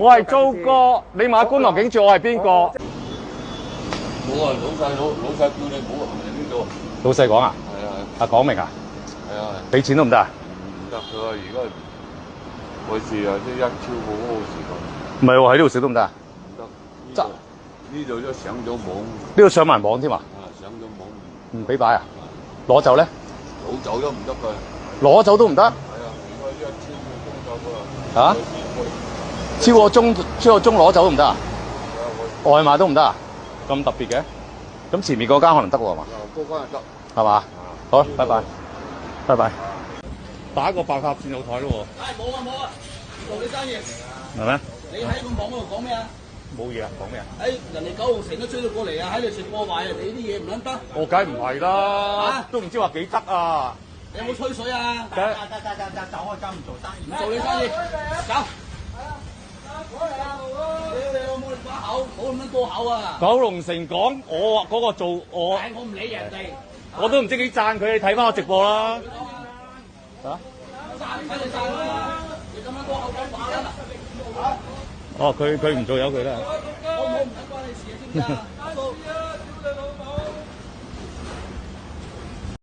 我係租哥，你買觀塘警署，我係邊個？我啊，老細叫你唔好行嚟呢度。老細講啊？係啊，啊講明啊？係啊，俾錢都唔得啊？唔得，佢話而家嗰時啊，即係一超過嗰個時間。唔係喎，喺呢度食都唔得啊？唔得，呢度都上咗網。呢度上埋網添啊？啊，上咗網。唔俾擺啊？攞走咧？攞走都唔得㗎。攞走都唔得？係啊，如果一超過鐘啊？超過鐘攞走都唔得啊？外賣都唔得啊？咁特別嘅？咁前面嗰間可能得喎嘛？嗰間係得。係嘛？好，拜拜，拜拜。打個白鴿線有台咯喎。冇啊冇啊，做你生意。係咩？你喺個網嗰度講咩啊？冇嘢啊，講咩啊？人哋九龍城都追到過嚟啊，喺度食破壞啊！你啲嘢唔撚得。我梗唔係啦，都唔知話幾得啊！你有冇吹水啊？得，走開間唔做生意。唔做你生意，走。你有冇把口？冇咁樣多口啊！九龍城講我嗰個做我唔理人哋，我都唔知幾讚佢，你睇翻我直播啦。啊？讚你啦！你咁樣多口講話啦！哦，佢唔做由佢啦。好唔好唔關你事啊，知唔知啊？